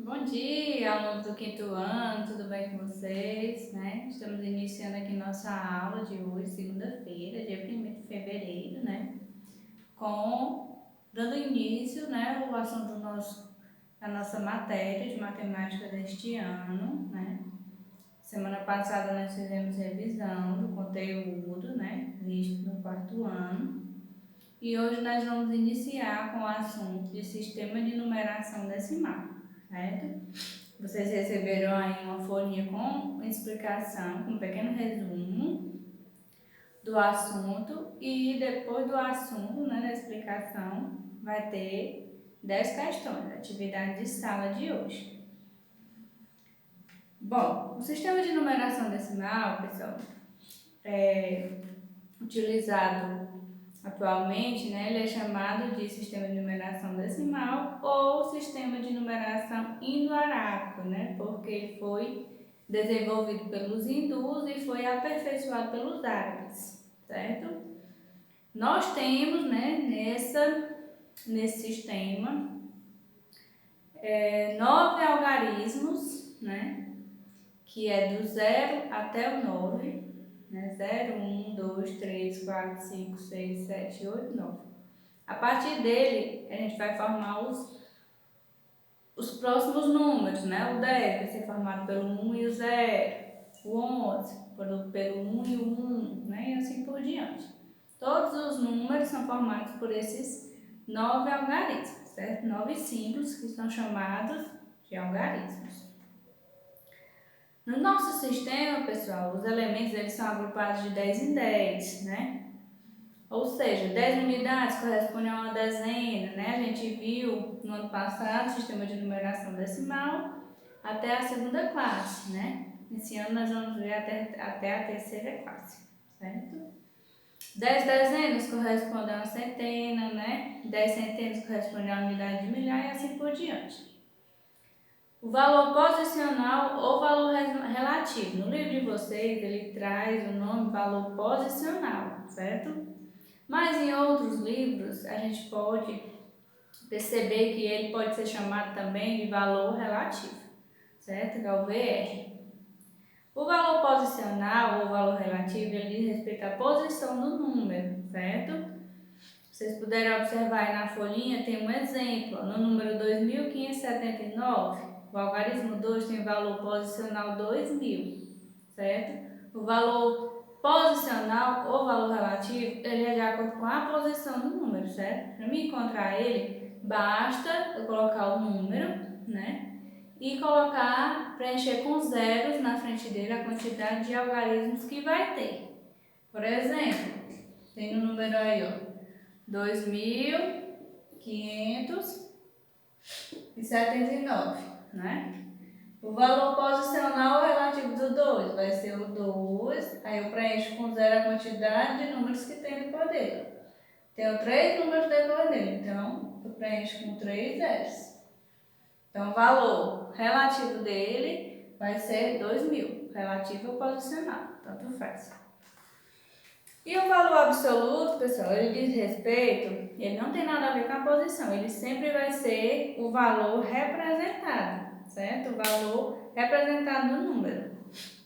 Bom dia, alunos do quinto ano, tudo bem com vocês, né? Estamos iniciando aqui nossa aula de hoje, segunda-feira, dia 1º de fevereiro, né? Dando início, né, o assunto da nossa matéria de matemática deste ano, né? Semana passada nós fizemos revisão do conteúdo, né, visto no quarto ano. E hoje nós vamos iniciar com o assunto de sistema de numeração decimal, certo? Vocês receberam aí uma folhinha com explicação, com um pequeno resumo do assunto e depois do assunto, né, da explicação, vai ter 10 questões, atividade de sala de hoje. Bom, o sistema de numeração decimal, pessoal, é utilizado atualmente, né, ele é chamado de sistema de numeração decimal ou sistema de numeração indo-arábico, né, porque ele foi desenvolvido pelos hindus e foi aperfeiçoado pelos árabes, certo? Nós temos, né, nesse sistema, 9 algarismos, né, que é do 0 até o 9, né, 0, 1, 2, 3, 4, 5, 6, 7, 8, 9. A partir dele, a gente vai formar os próximos números, né? O 10 vai ser formado pelo 1 e o 0, o 11 pelo 1 e o 1, né? E assim por diante. Todos os números são formados por esses 9 algarismos, certo? 9 símbolos que são chamados de algarismos. No nosso sistema, pessoal, os elementos eles são agrupados de 10 em 10, né? Ou seja, 10 unidades correspondem a uma dezena, né? A gente viu no ano passado o sistema de numeração decimal até a segunda classe, né? Esse ano nós vamos ver até a terceira classe, certo? 10 dezenas correspondem a uma centena, né? 10 centenas correspondem a uma unidade de milhar e assim por diante. O valor posicional ou valor relativo. No livro de vocês, ele traz o nome valor posicional, certo? Mas em outros livros, a gente pode perceber que ele pode ser chamado também de valor relativo, certo? Que é o VR. O valor posicional ou valor relativo, ele diz respeito à posição do número, certo? Vocês puderem observar aí na folhinha, tem um exemplo. No número 2579, o algarismo 2 tem o valor posicional 2000, certo? O valor posicional ou valor relativo, ele é de acordo com a posição do número, certo? Para me encontrar ele, basta eu colocar o número, né? E preencher com zeros na frente dele a quantidade de algarismos que vai ter. Por exemplo, tem um número aí, ó, 2579, né? O valor posicional relativo do 2 vai ser o 2, aí eu preencho com zero a quantidade de números que tem depois dele. Tenho 3 números depois dele, então eu preencho com 3 zeros. Então o valor relativo dele vai ser 2000, relativo ou posicional, tanto faz. E o valor absoluto, pessoal, ele diz respeito, ele não tem nada a ver com a posição, ele sempre vai ser o valor representado, certo? O valor representado no número.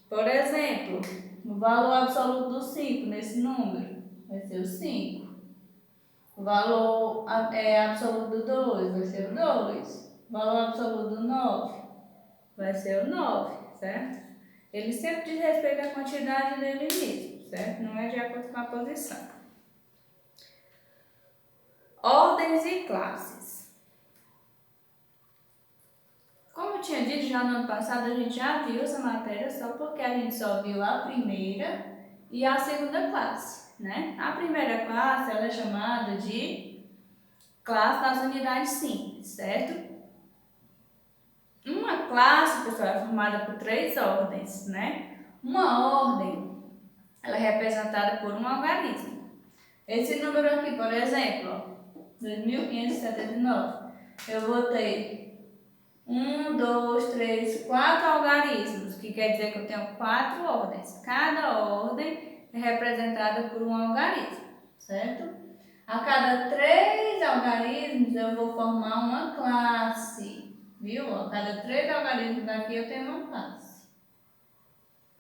Por exemplo, o valor absoluto do 5 nesse número vai ser o 5. O valor absoluto do 2 vai ser o 2. O valor absoluto do 9 vai ser o 9, certo? Ele sempre diz respeito à quantidade dele mesmo, certo? Não é de acordo com a posição. Ordens e classes. Como eu tinha dito já no ano passado, a gente já viu essa matéria só porque a gente só viu a primeira e a segunda classe, né? A primeira classe ela é chamada de classe das unidades simples, certo? Uma classe, pessoal, é formada por 3 ordens, né? Uma ordem ela é representada por um algarismo. Esse número aqui, por exemplo, 2579, eu vou ter 1, 2, 3, 4 algarismos, que quer dizer que eu tenho 4 ordens. Cada ordem é representada por um algarismo, certo? A cada 3 algarismos eu vou formar uma classe. Viu? A cada 3 algarismos daqui eu tenho uma classe.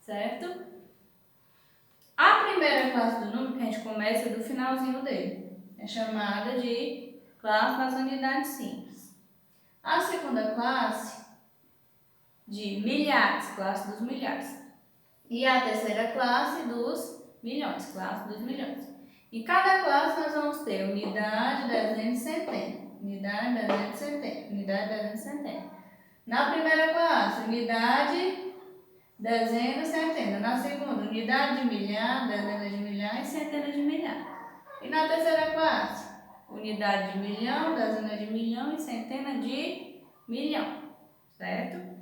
Certo? A primeira classe do número, que a gente começa do finalzinho dele, é chamada de classe das unidades simples. A segunda classe, de milhares, classe dos milhares. E a terceira classe dos milhões, classe dos milhões. Em cada classe nós vamos ter unidade, dezena e centena. Unidade, dezena e centena. Unidade, dezena e centena. Na primeira classe, unidade, dezena e centena. Na segunda, unidade de milhar, dezena de milhar e centena de milhar. E na terceira classe, unidade de milhão, dezena de milhão e centena de milhão. Certo?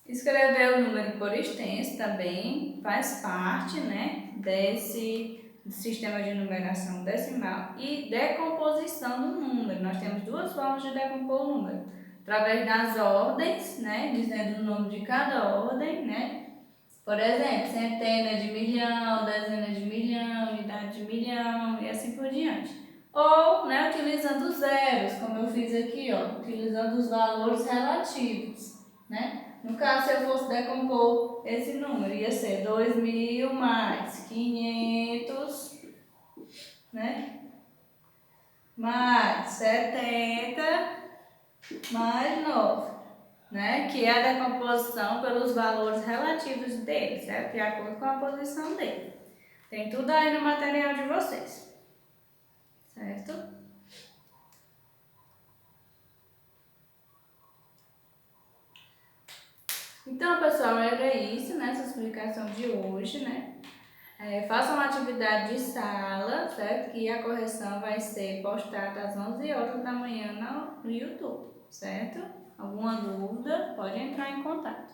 Escrever o número por extenso também faz parte, né, desse sistema de numeração decimal e decomposição do número. Nós temos duas formas de decompor o número. Através das ordens, né, dizendo o nome de cada ordem, né. Por exemplo, centena de milhão, dezena de milhão, unidade de milhão e assim por diante. Ou, né, utilizando zeros, como eu fiz aqui, ó, utilizando os valores relativos, né. No caso, se eu fosse decompor esse número, ia ser 2.000 mais 500, né? Mais 70 mais 9, né? Que é a decomposição pelos valores relativos dele, certo? De acordo com a posição dele. Tem tudo aí no material de vocês, certo? Então, pessoal, era isso, né? Essa explicação de hoje, né? Façam uma atividade de sala, certo? Que a correção vai ser postada às 11 horas da manhã no YouTube, certo? Alguma dúvida, pode entrar em contato.